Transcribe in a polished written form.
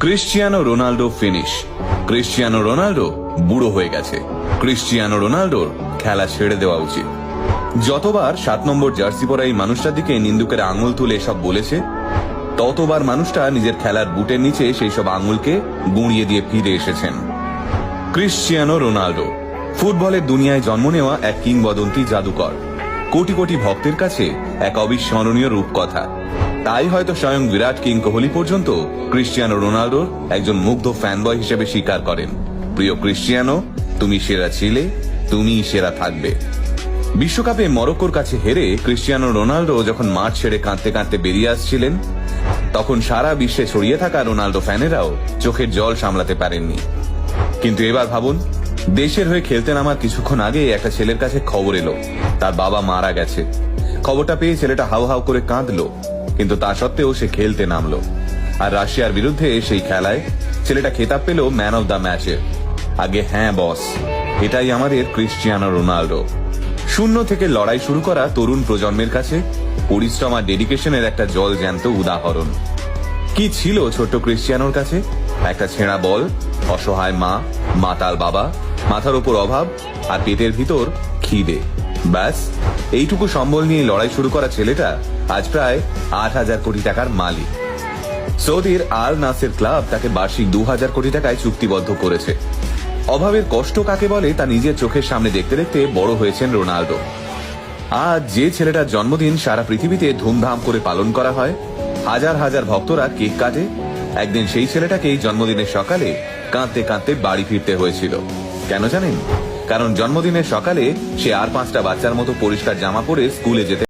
Cristiano Ronaldo finish. Cristiano Ronaldo বুড়ো হয়ে গেছে। ক্রিশ্চিয়ানো রোনাল্ডোর খেলা ছেড়ে দেওয়া উচিত। যতবার 7 নম্বর জার্সি পরা এই মানুষটার দিকে নিন্দুকের আঙুল তুলে এসব বলেছে, ততবার মানুষটা নিজের খেলার বুটের নিচে সেই সব আঙুলকে গুঁড়িয়ে দিয়ে ফিরে এসেছেন। ক্রিশ্চিয়ানো রোনাল্ডো ফুটবলের দুনিয়ায় জন্ম নেওয়া এক কিংবদন্তি জাদুকর, কোটি কোটি ভক্তের কাছে এক অবিস্মরণীয় রূপকথা। তাই হয়তো স্বয়ং বিরাট কিং কোহলি পর্যন্ত ক্রিশ্চিয়ানো রোনাল্ডোর একজন মুগ্ধ ফ্যানবয় হিসেবে স্বীকার করেন, প্রিয় ক্রিশ্চিয়ানো, তুমি সেরা ছিলে, তুমিই সেরা থাকবে। বিশ্বকাপে মরক্কোর কাছে হেরে ক্রিশ্চিয়ানো রোনাল্ডো যখন মাঠ ছেড়ে কাঁদতে কাঁদতে বেরিয়ে আসছিলেন, তখন সারা বিশ্বে ছড়িয়ে থাকা রোনাল্ডো ফ্যানেরাও চোখের জল সামলাতে পারেননি। কিন্তু এবার ভাবুন, দেশের হয়ে খেলতে নামার কিছুক্ষণ আগে একটা ছেলের কাছে খবর এলো তার বাবা মারা গেছে। খবরটা পেয়ে ছেলেটা হাউ হাউ করে কাঁদলো, কিন্তু তা সত্ত্বেও সে খেলতে নামলো। আর রাশিয়ার বিরুদ্ধে সেই খেলায় ছেলেটা খেতাব পেল ম্যান অফ দ্য ম্যাচের। আগে হ্যাঁ বস, এটাই আমাদের ক্রিশ্চিয়ানো রোনাল্ডো। শূন্য থেকে লড়াই শুরু করা তরুণ প্রজন্মের কাছে পরিশ্রম আর ডেডিকেশনের একটা জল জ্যান্ত উদাহরণ। কি ছিল ছোট্ট ক্রিশ্চিয়ানোর কাছে? একটা ছেঁড়া বল, অসহায় মা, মাতাল বাবা, মাথার উপর অভাব আর পেটের ভিতর খিদে। ব্যাস এইটুকু সম্বল নিয়ে লড়াই শুরু করা ছেলেটা আজ প্রায় 8,000 কোটি টাকার মালিক। সৌদির আল নাসের ক্লাব তাকে বার্ষিক 2,000 কোটি টাকায় চুক্তিবদ্ধ করেছে। অভাবের কষ্ট কাকে বলে তা নিজের চোখের সামনে দেখতে দেখতে বড় হয়েছেন রোনাল্ডো। আজ যে ছেলেটার জন্মদিন সারা পৃথিবীতে ধুমধাম করে পালন করা হয়, হাজার হাজার ভক্তরা কেক কাটে, একদিন সেই ছেলেটাকেই জন্মদিনের সকালে কাঁদতে কাঁদতে বাড়ি ফিরতে হয়েছিল। কেন জানেন? কারণ জন্মদিনের সকালে সে আর 5টা বাচ্চার মতো পরিষ্কার জামা পরে স্কুলে যেতে